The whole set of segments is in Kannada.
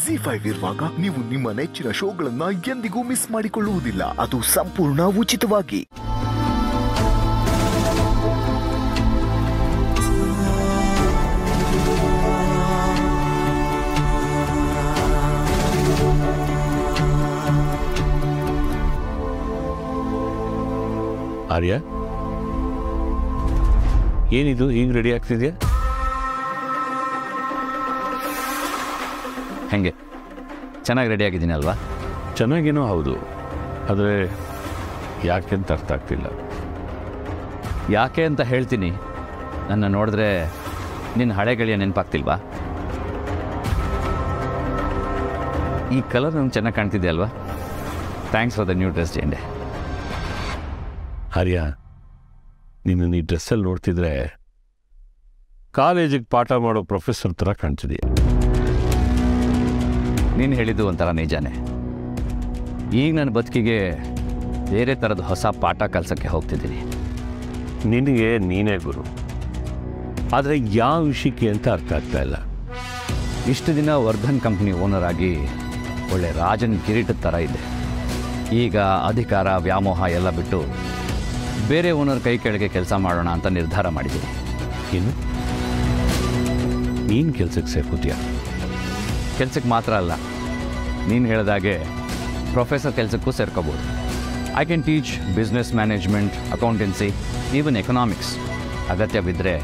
Zee ಇರುವಾಗ ನೀವು ನಿಮ್ಮ ನೆಚ್ಚಿನ ಶೋಗಳನ್ನ ಎಂದಿಗೂ ಮಿಸ್ ಮಾಡಿಕೊಳ್ಳುವುದಿಲ್ಲ. ಅದು ಸಂಪೂರ್ಣ ಉಚಿತವಾಗಿ. ಆರ್ಯ, ಏನಿದು ಈಗ ರೆಡಿ ಆಗ್ತಿದೆಯಾ? ಹೆಂಗೆ, ಚೆನ್ನಾಗಿ ರೆಡಿ ಆಗಿದ್ದೀನಿ ಅಲ್ವಾ? ಚೆನ್ನಾಗೇನೋ ಹೌದು, ಆದರೆ ಯಾಕೆ ಅಂತ ಅರ್ಥ ಆಗ್ತಿಲ್ಲ. ಯಾಕೆ ಅಂತ ಹೇಳ್ತೀನಿ. ನನ್ನ ನೋಡಿದ್ರೆ ನಿನ್ನ ಹಳೆ ಗೆಳೆಯ ನೆನಪಾಗ್ತಿಲ್ವಾ? ಈ ಕಲರ್ ನಂಗೆ ಚೆನ್ನಾಗಿ ಕಾಣ್ತಿದೆ ಅಲ್ವಾ? Thanks for the new dress ಜೆಂಡೆ. ಆರ್ಯ, ನೀನು ಈ ಡ್ರೆಸ್ಸಲ್ಲಿ ನೋಡ್ತಿದ್ರೆ ಕಾಲೇಜಿಗೆ ಪಾಠ ಮಾಡೋ ಪ್ರೊಫೆಸರ್ ಥರ ಕಾಣ್ತಿದೆಯಾ. ನೀನು ಹೇಳಿದ್ದು ಒಂಥರ ನಿಜಾನೇ. ಈಗ ನನ್ನ ಬದುಕಿಗೆ ಬೇರೆ ಥರದ ಹೊಸ ಪಾಠ ಕಲಿಸೋಕ್ಕೆ ಹೋಗ್ತಿದ್ದೀನಿ. ನಿನಗೆ ನೀನೇ ಗುರು, ಆದರೆ ಯಾವ ವಿಷಯಕ್ಕೆ ಅಂತ ಅರ್ಥ ಆಗ್ತಾ ಇಲ್ಲ. ಇಷ್ಟು ದಿನ ವರ್ಧನ್ ಕಂಪ್ನಿ ಓನರ್ ಆಗಿ ಒಳ್ಳೆ ರಾಜನ್ ಕಿರೀಟದ ಥರ ಇದೆ. ಈಗ ಅಧಿಕಾರ ವ್ಯಾಮೋಹ ಎಲ್ಲ ಬಿಟ್ಟು ಬೇರೆ ಓನರ್ ಕೈ ಕೆಳಗೆ ಕೆಲಸ ಮಾಡೋಣ ಅಂತ ನಿರ್ಧಾರ ಮಾಡಿದ್ದೀನಿ. ಏನು, ನೀನು ಕೆಲಸಕ್ಕೆ ಸೇರ್ಕೋತೀಯ? ಕೆಲಸಕ್ಕೆ ಮಾತ್ರ ಅಲ್ಲ, ನೀನು ಹೇಳಿದಾಗೆ ಪ್ರೊಫೆಸರ್ ಕೆಲಸಕ್ಕೂ ಸೇರ್ಕೋಬೋದು. I can teach business management, accountancy, even economics. ಅಗತ್ಯ ಬಿದ್ದರೆ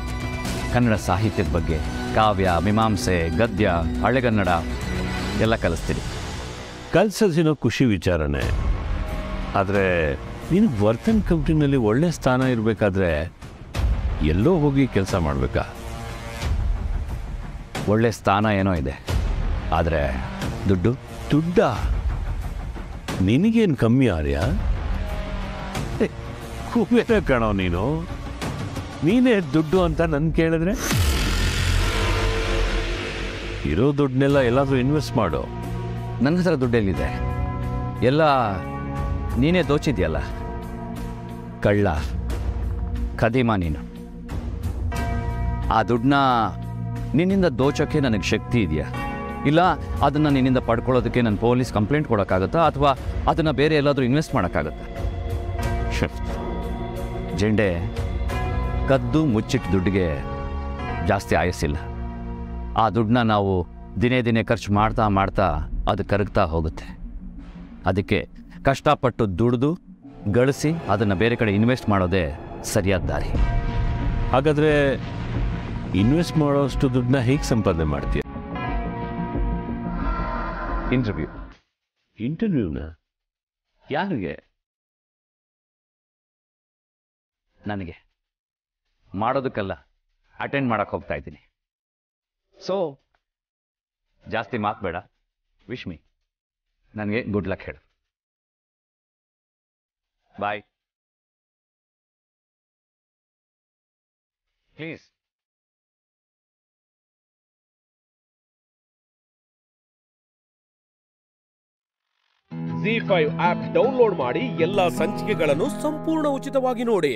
ಕನ್ನಡ ಸಾಹಿತ್ಯದ ಬಗ್ಗೆ, ಕಾವ್ಯ, ಮೀಮಾಂಸೆ, ಗದ್ಯ, ಹಳೆಗನ್ನಡ ಎಲ್ಲ ಕಲಿಸ್ತೀನಿ. ಕಲ್ಸೋದಿನೋ ಖುಷಿ ವಿಚಾರನೇ, ಆದರೆ ನಿನಗೆ ವರ್ಧನ್ ಕಂಪ್ನಿನಲ್ಲಿ ಒಳ್ಳೆ ಸ್ಥಾನ ಇರಬೇಕಾದ್ರೆ ಎಲ್ಲೋ ಹೋಗಿ ಕೆಲಸ ಮಾಡಬೇಕಾ? ಒಳ್ಳೆ ಸ್ಥಾನ ಏನೋ ಇದೆ, ಆದರೆ ದುಡ್ಡ ನಿನಗೇನು ಕಮ್ಮಿ ಆರ್ಯ? ಕುಬೇರ ಕಣೋ ನೀನು. ನೀನೇ ದುಡ್ಡು ಅಂತ ನನ್ನ ಕೇಳಿದ್ರೆ ಇರೋ ದುಡ್ಡನ್ನೆಲ್ಲ ಎಲ್ಲಾದರೂ ಇನ್ವೆಸ್ಟ್ ಮಾಡು. ನನ್ನ ಹತ್ರ ದುಡ್ಡೆಲ್ಲಿದೆ? ಎಲ್ಲ ನೀನೇ ದೋಚಿದ್ಯಲ್ಲ. ಕಳ್ಳ, ಖದೀಮ ನೀನು. ಆ ದುಡ್ಡನ್ನ ನಿನ್ನಿಂದ ದೋಚೋಕ್ಕೆ ನನಗೆ ಶಕ್ತಿ ಇದೆಯಾ? ಇಲ್ಲ ಅದನ್ನು ನಿನ್ನಿಂದ ಪಡ್ಕೊಳ್ಳೋದಕ್ಕೆ ನಾನು ಪೊಲೀಸ್ ಕಂಪ್ಲೇಂಟ್ ಕೊಡೋಕ್ಕಾಗತ್ತಾ? ಅಥವಾ ಅದನ್ನು ಬೇರೆ ಎಲ್ಲಾದರೂ ಇನ್ವೆಸ್ಟ್ ಮಾಡೋಕ್ಕಾಗತ್ತಾ? ಜೆಂಡೆ, ಕದ್ದು ಮುಚ್ಚಿಟ್ಟು ದುಡ್ಡಿಗೆ ಜಾಸ್ತಿ ಆಯಸ್ಸಿಲ್ಲ. ಆ ದುಡ್ಡನ್ನ ನಾವು ದಿನೇ ದಿನೇ ಖರ್ಚು ಮಾಡ್ತಾ ಮಾಡ್ತಾ ಅದು ಕರಗ್ತಾ ಹೋಗುತ್ತೆ. ಅದಕ್ಕೆ ಕಷ್ಟಪಟ್ಟು ದುಡಿದು ಗಳಿಸಿ ಅದನ್ನು ಬೇರೆ ಕಡೆ ಇನ್ವೆಸ್ಟ್ ಮಾಡೋದೇ ಸರಿಯಾದ ದಾರಿ. ಹಾಗಾದರೆ ಇನ್ವೆಸ್ಟ್ ಮಾಡೋಷ್ಟು ದುಡ್ಡನ್ನ ಹೇಗೆ ಸಂಪಾದನೆ ಮಾಡ್ತೀಯ? ಇಂಟರ್ವ್ಯೂನ ಯಾರಿಗೆ? ನನಗೆ ಮಾಡೋದಕ್ಕಲ್ಲ, ಅಟೆಂಡ್ ಮಾಡೋಕ್ಕೆ ಹೋಗ್ತಾ ಇದ್ದೀನಿ. ಸೊ ಜಾಸ್ತಿ ಮಾತು ಬೇಡ, ವಿಶ್ ಮೀ. ನನಗೆ ಗುಡ್ ಲಕ್ ಹೇಳು. ಬಾಯ್ ಪ್ಲೀಸ್. Zee 5 ಆಪ್ ಡೌನ್ಲೋಡ್ ಮಾಡಿ ಎಲ್ಲಾ ಸಂಚಿಕೆಗಳನ್ನು ಸಂಪೂರ್ಣ ಉಚಿತವಾಗಿ ನೋಡಿ.